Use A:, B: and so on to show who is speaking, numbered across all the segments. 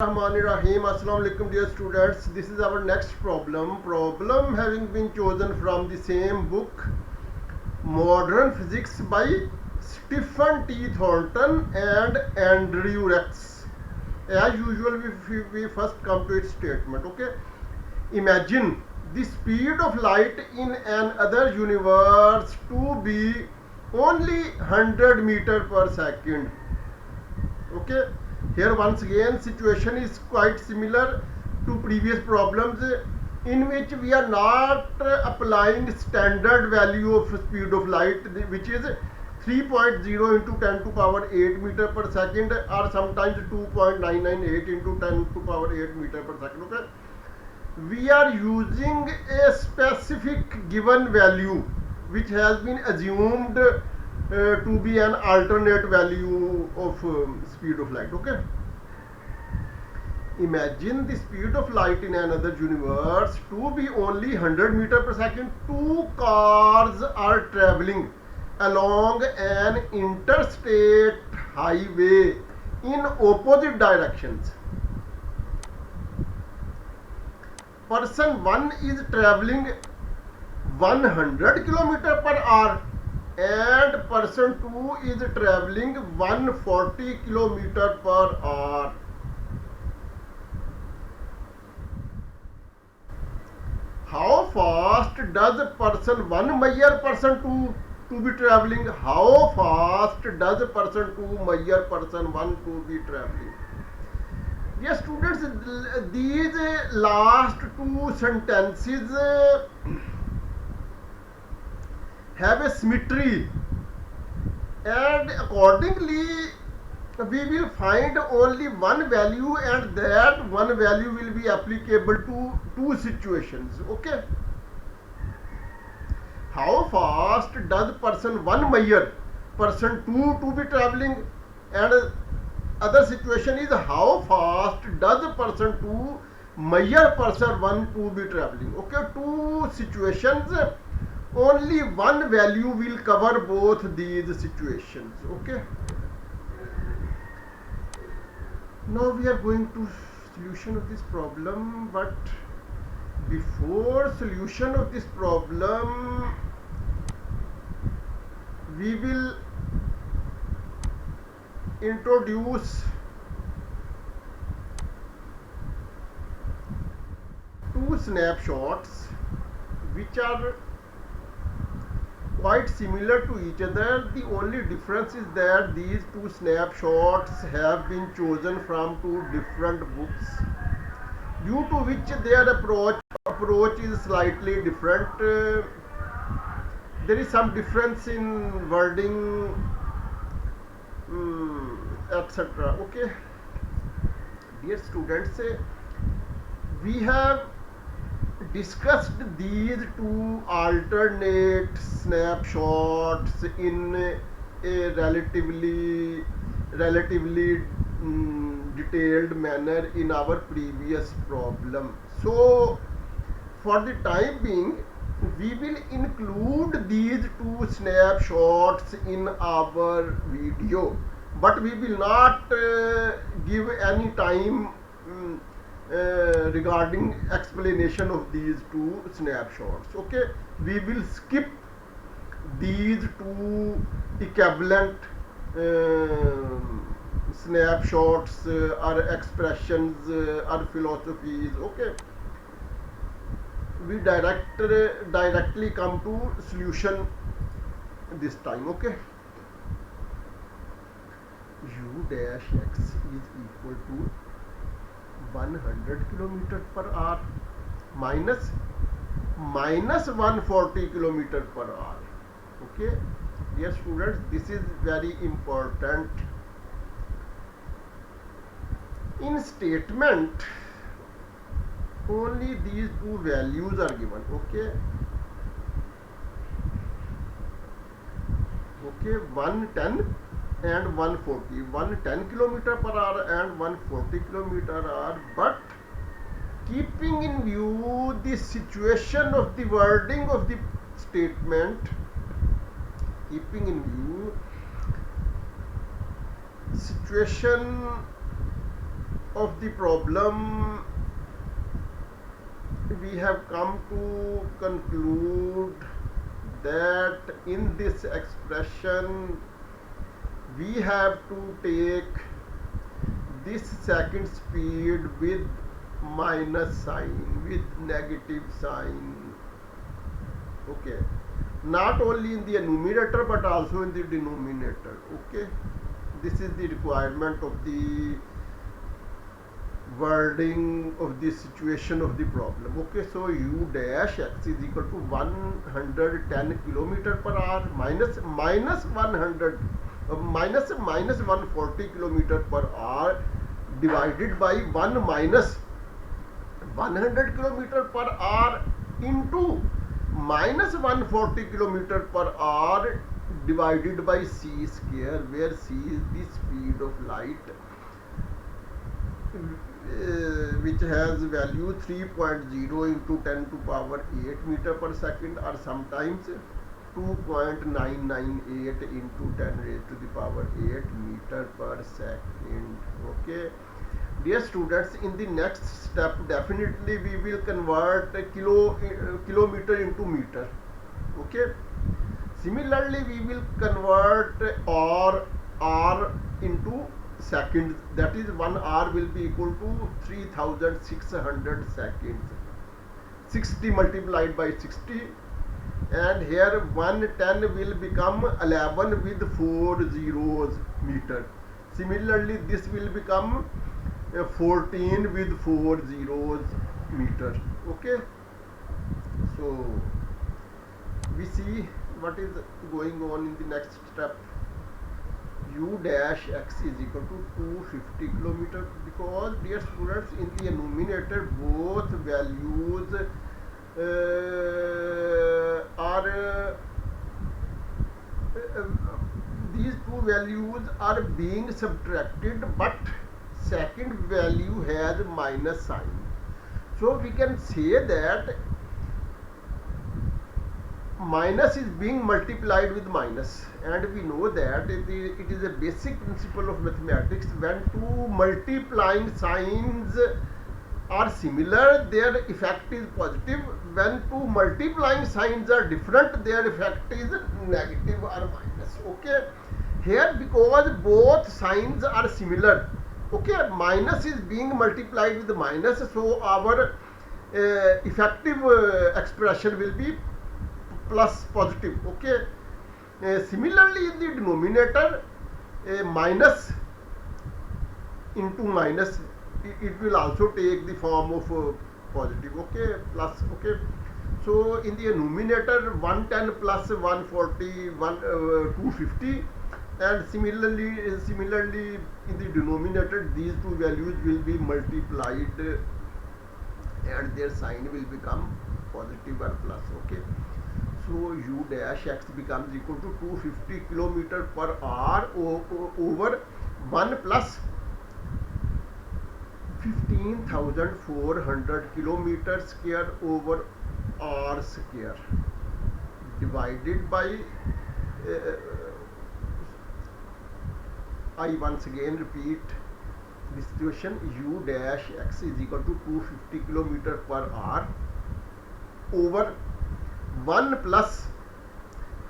A: Rahim. Assalamu alaikum dear students. This is our next problem having been chosen from the same book, Modern Physics by Stephen T. Thornton and Andrew Rex. As usual, we first come to its statement. Okay, imagine the speed of light in another universe to be only 100 meter per second. Okay, here once again situation is quite similar to previous problems in which we are not applying standard value of speed of light, which is 3.0 into 10 to power 8 meter per second, or sometimes 2.998 into 10 to power 8 meter per second. Okay, we are using a specific given value which has been assumed to be an alternate value of speed of light. Okay, imagine the speed of light in another universe to be only 100 meter per second. Two cars are traveling along an interstate highway in opposite directions. Person 1 is traveling 100 km per hour and person 2 is traveling 140 km per hour. How fast does person 1 measure person 2 to be traveling? How fast does person 2 measure person 1 to be traveling? Yes, students, these last two sentences have a symmetry, and accordingly we will find only one value, and that one value will be applicable to two situations. Okay, how fast does person 1 measure person 2 to be traveling, and other situation is how fast does person 2 measure person 1 to be traveling. Okay, two situations, only one value will cover both these situations. Okay, now we are going to solution of this problem, but before solution of this problem we will introduce two snapshots which are quite similar to each other. The only difference is that these two snapshots have been chosen from two different books, due to which their approach is slightly different. There is some difference in wording, etc. Okay, dear students, we have discussed these two alternate snapshots in a relatively detailed manner in our previous problem. So for the time being we will include these two snapshots in our video, but we will not give any time regarding explanation of these two snapshots. Okay, we will skip these two equivalent snapshots or expressions or philosophies. Okay, we directly come to solution this time. Okay, u dash x is equal to 100 km per hour minus 140 km per hour. Okay, dear students, this is very important. In statement only these two values are given. Okay, 110 and 140, 110 km per hour and 140 km per hour, but keeping in view the situation of the wording of the statement, keeping in view situation of the problem, we have come to conclude that in this expression we have to take this second speed with minus sign, with negative sign. Okay, not only in the numerator but also in the denominator. Okay, this is the requirement of the wording of the situation of the problem. Okay, so u dash x is equal to 110 kilometer per hour minus 100 minus 140 kilometer per hour divided by 1 minus 100 kilometer per hour into minus 140 kilometer per hour divided by c square, where c is the speed of light, which has value 3.0 into 10 to power 8 meter per second, or sometimes 2.998 into 10 raised to the power 8 meter per second. Okay, dear students, in the next step definitely we will convert kilometer into meter. Okay, similarly we will convert r into seconds, that is 1 hour will be equal to 3600 seconds, 60 multiplied by 60, and here 110 will become 11 with 4 zeros meter. Similarly this will become 14 with 4 zeros meter. Okay, so we see what is going on in the next step. U dash x is equal to 250 kilometer, because dear students, in the numerator both values these two values are being subtracted, but second value has minus sign. So we can say that minus is being multiplied with minus, and we know that it is a basic principle of mathematics. When two multiplying signs are similar, their effect is positive. When two multiplying signs are different, their effect is negative or minus. Okay, here because both signs are similar, okay, minus is being multiplied with minus, so our effective expression will be plus positive. Okay, similarly in the denominator, minus into minus, it will also take the form of positive. Okay, plus. Okay, so in the numerator 110 plus 140 250, and similarly in the denominator these two values will be multiplied and their sign will become positive or plus. Okay, so u dash x becomes equal to 250 kilometer per hour over 1 plus 15,400 kilometer square over r square divided by I once again repeat this situation. U dash x is equal to 250 kilometer per hour over 1 plus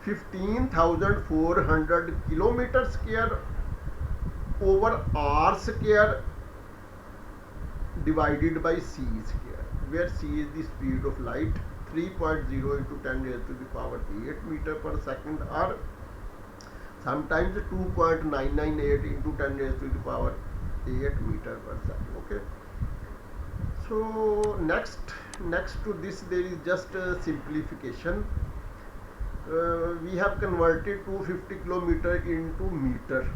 A: 15,400 kilometer square over r square divided by c square, where c is the speed of light, 3.0 into 10 raised to the power 8 meter per second, or sometimes 2.998 into 10 raised to the power 8 meter per second. Okay, so next to this there is just a simplification. We have converted 250 kilometer into meter,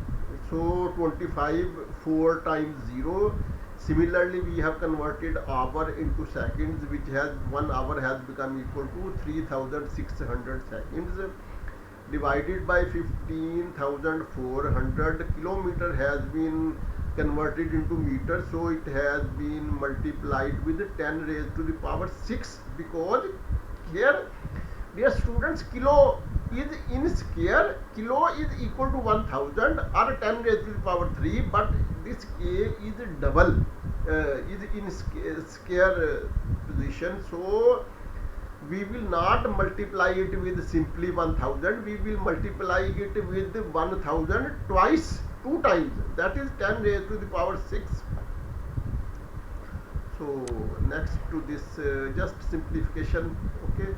A: so 25 4 times 0. Similarly we have converted hour into seconds, which has 1 hour has become equal to 3600 seconds divided by 15,400. Kilometer has been converted into meter, so it has been multiplied with 10 raised to the power 6, because here, dear students, kilo is in square, kilo is equal to 1000 or 10 raised to the power 3, but this k is double. is in square position, so we will not multiply it with simply 1000, we will multiply it with 1000 twice, two times, that is 10 raised to the power 6. So next to this, just simplification. Okay.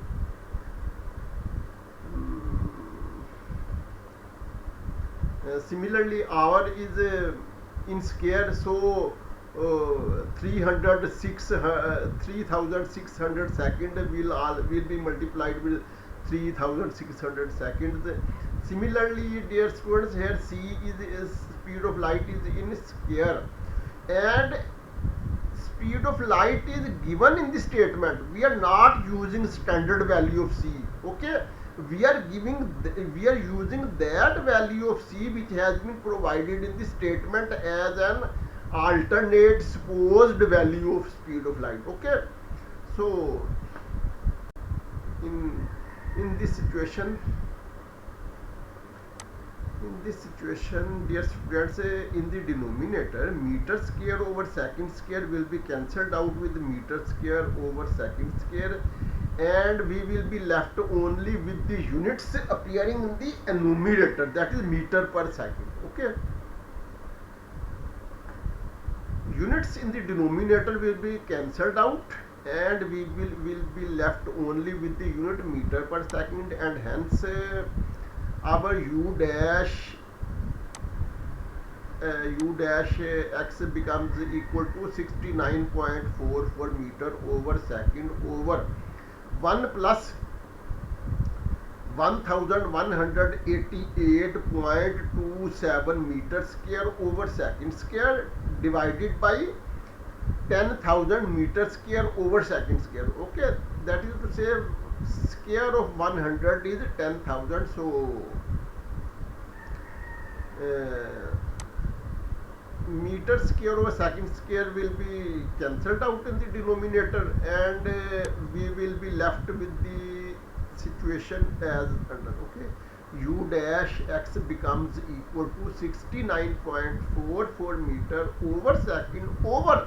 A: Similarly, hour is in square, so 3600 second will be multiplied with 3600 seconds. Similarly, dear students, here c is speed of light is in square, and speed of light is given in the statement. We are not using standard value of c. Okay, we are using that value of c which has been provided in the statement as an alternate supposed value of speed of light. Okay, so in this situation, dear students, in the denominator, meter square over second square will be cancelled out with meter square over second square, and we will be left only with the units appearing in the numerator, that is meter per second. Okay, units in the denominator will be cancelled out, and we will be left only with the unit meter per second, and hence our u dash x becomes equal to 69.44 meter over second over 1 plus 1188.27 meter square over second square divided by 10,000 meter square over second square. Okay, that is to say square of 100 is 10,000, so meter square over second square will be cancelled out in the denominator, and we will be left with the situation as under. Okay, u dash x becomes equal to 69.44 meter over second over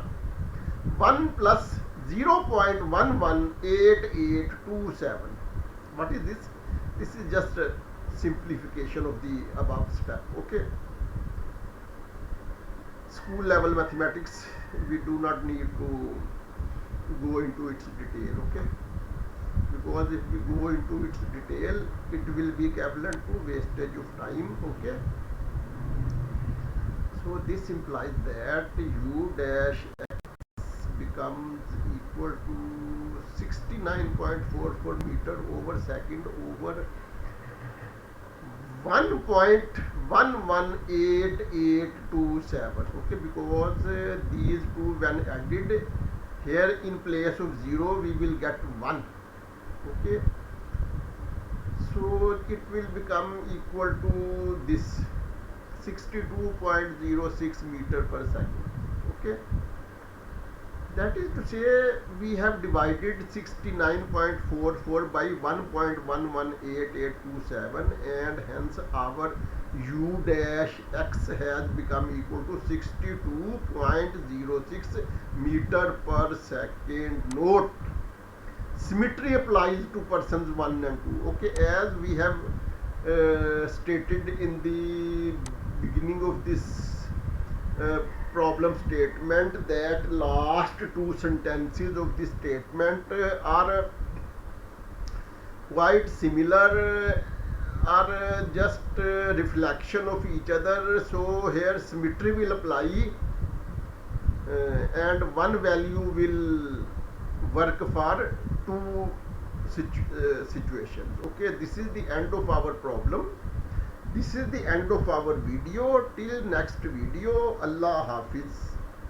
A: 1 plus 0.118827. What is this? This is just a simplification of the above step. Okay, school level mathematics, we do not need to go into its detail. Okay, because if we go into its detail, it will be equivalent to wastage of time. Okay, so this implies that u dash becomes equal to 69.44 meter over second over 1.118827. Okay, because these two when added here in place of 0 we will get 1. Okay, so it will become equal to this 62.06 meter per second. Okay, that is to say we have divided 69.44 by 1.118827, and hence our u dash x has become equal to 62.06 meter per second. Note, symmetry applies to persons 1 and 2. Okay, as we have stated in the beginning of this problem statement, that last two sentences of this statement are quite similar, are just reflection of each other. So here symmetry will apply, and one value will work for two situations. Okay, this is the end of our problem. This is the end of our video. Till next video, Allah Hafiz.